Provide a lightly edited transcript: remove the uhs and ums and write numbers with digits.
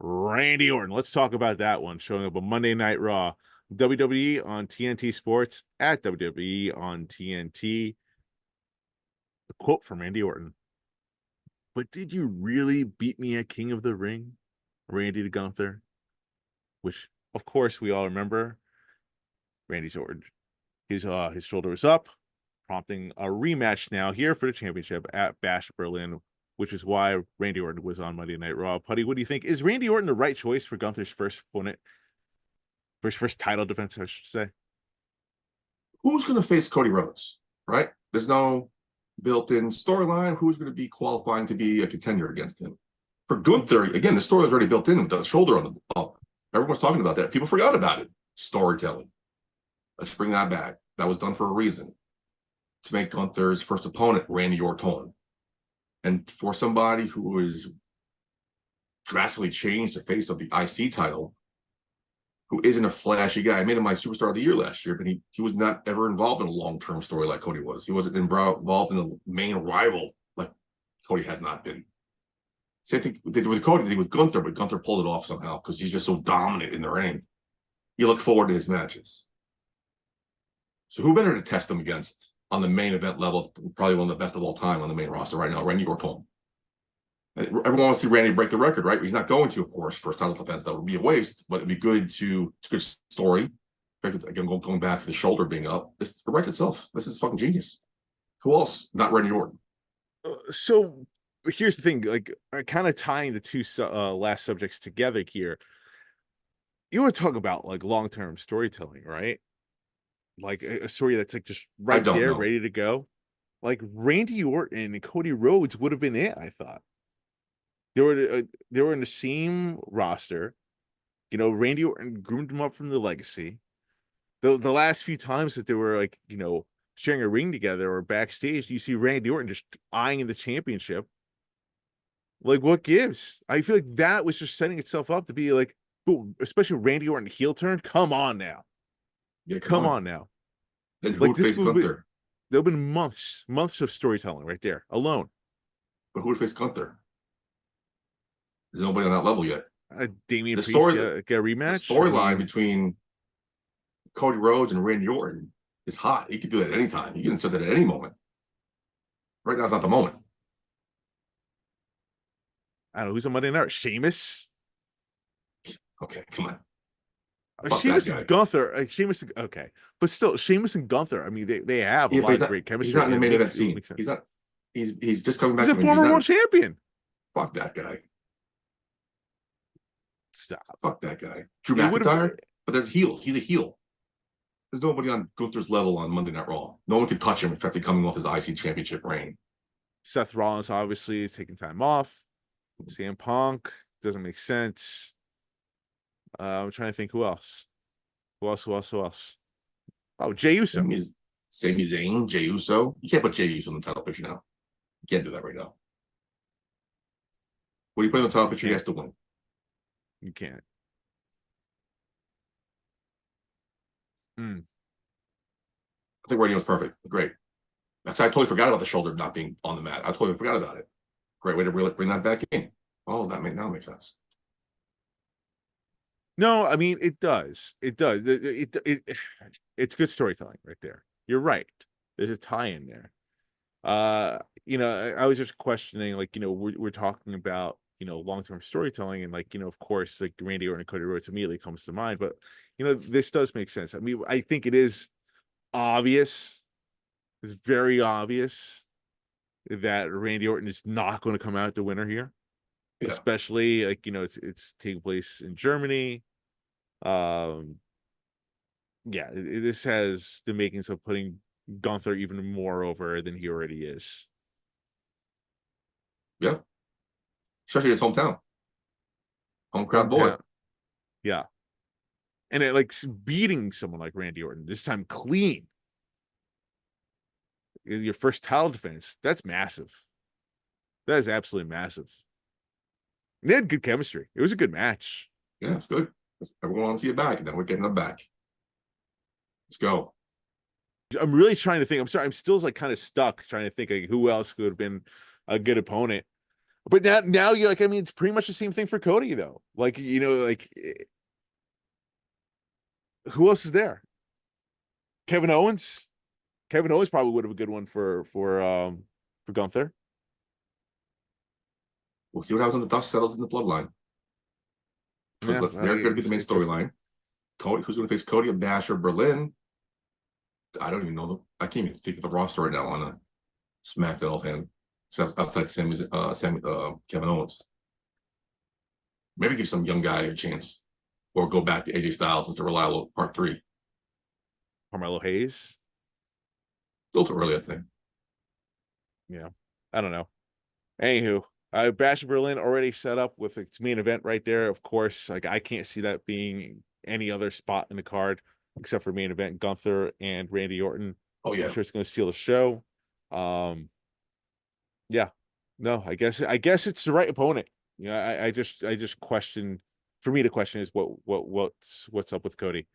Randy Orton. Let's talk about that one. Showing up on Monday Night Raw, WWE on TNT Sports at WWE on TNT. A quote from Randy Orton. But did you really beat me at King of the Ring, Randy to Gunther? Which, of course, we all remember. Randy's Orton. His shoulder was up, prompting a rematch now here for the championship at Bash Berlin, which is why Randy Orton was on Monday Night Raw. Puddy, what do you think? Is Randy Orton the right choice for Gunther's first opponent? For his first title defense, I should say. Who's going to face Cody Rhodes, right? There's no built-in storyline. Who's going to be qualifying to be a contender against him? For Gunther, again, the storyline's already built in with the shoulder on the bump. Everyone's talking about that. People forgot about it. Storytelling. Let's bring that back. That was done for a reason. To make Gunther's first opponent Randy Orton. And for somebody who has drastically changed the face of the IC title, who isn't a flashy guy. I made him my superstar of the year last year, but he was not ever involved in a long-term story like Cody was. He wasn't involved in a main rival like Cody has not been. Same thing they did with Cody, they did with Gunther, but Gunther pulled it off somehow because he's just so dominant in the ring. You look forward to his matches. So who better to test him against on the main event level? Probably one of the best of all time on the main roster right now, Randy Orton. Everyone wants to see Randy break the record, right? He's not going to, of course, first title defense. That would be a waste, but it'd be good to, it's a good story. Again, going back to the shoulder being up, it writes itself. This is fucking genius. Who else? Not Randy Orton. So here's the thing, like kind of tying the two last subjects together here. You want to talk about like long-term storytelling, right? Like a story that's like just right there, ready to go. Like Randy Orton and Cody Rhodes would have been it, I thought. They were in the same roster. You know, Randy Orton groomed them up from the legacy. The last few times that they were like, you know, sharing a ring together or backstage, you see Randy Orton just eyeing the championship. Like, what gives? I feel like that was just setting itself up to be like, especially Randy Orton heel turn. Come on now. Yeah, come on now. Then who would face Gunther? There'll been months of storytelling right there alone. But who would face Gunther? There's nobody on that level yet. Damian Priest get a rematch. The storyline between Cody Rhodes and Randy Orton is hot. He could do that at any time. He can insert that at any moment. Right now, it's not the moment. I don't know who's on Monday night. Sheamus. Okay, come on. Sheamus and Gunther. Sheamus. Okay, but still, Sheamus and Gunther. I mean, they have a lot of great chemistry. He's not in the main event scene. He's not. He's just coming back. He's a former world champion. Fuck that guy. Stop. Fuck that guy. Drew McIntyre. But they're heels. He's a heel. There's nobody on Gunther's level on Monday Night Raw. No one could touch him, especially coming off his IC championship reign. Seth Rollins obviously is taking time off. CM Punk doesn't make sense. I'm trying to think who else. Who else? Oh, Jey Uso. Sami Zayn, Jey Uso. You can't put Jey Uso in the title picture now. You can't do that right now. What do you put in the title picture? He has to win. You can't. I think Randy was perfect. Great. I totally forgot about the shoulder not being on the mat. I totally forgot about it. Great way to bring that back in. Oh, now makes sense. No, I mean it does. It does. It's good storytelling right there. You're right. There's a tie in there. You know, I was just questioning, like, you know, we're talking about, you know, long-term storytelling, and like, you know, of course, like Randy Orton and Cody Rhodes immediately comes to mind, but you know, this does make sense. I mean, I think it is obvious. It's very obvious that Randy Orton is not going to come out the winner here. Yeah. Especially like, you know, it's taking place in Germany. Yeah, this has the makings of putting Gunther even more over than he already is. Yeah, especially his hometown, home crowd boy. Yeah, and it like beating someone like Randy Orton this time clean. Your first title defense, that's massive. That is absolutely massive. And they had good chemistry. It was a good match. Yeah, it's good. Everyone wants to see it back, and now we're getting them back. Let's go. I'm really trying to think. I'm sorry. I'm still like kind of stuck trying to think like who else could have been a good opponent. But now you're like, I mean, it's pretty much the same thing for Cody though. Like, like who else is there? Kevin Owens. Kevin Owens probably would have a good one for Gunther. We'll see what happens when the dust settles in the bloodline because Yeah, they're going to be the main I guess storyline. Cody, who's going to face Cody and Basher Berlin? I don't even know I can't even think of the roster right now on a SmackDown offhand. Outside Kevin Owens. Maybe give some young guy a chance, or go back to AJ Styles, Mr. Reliable Part 3. Carmelo Hayes. Still too early, I think. Yeah, I don't know. Anywho, Bash of Berlin already set up with its main event right there. Of course, like I can't see that being any other spot in the card except for main event Gunther and Randy Orton. Oh I'm yeah, sure it's going to steal the show. Yeah, no, I guess it's the right opponent. I just question. For me, the question is what's up with Cody.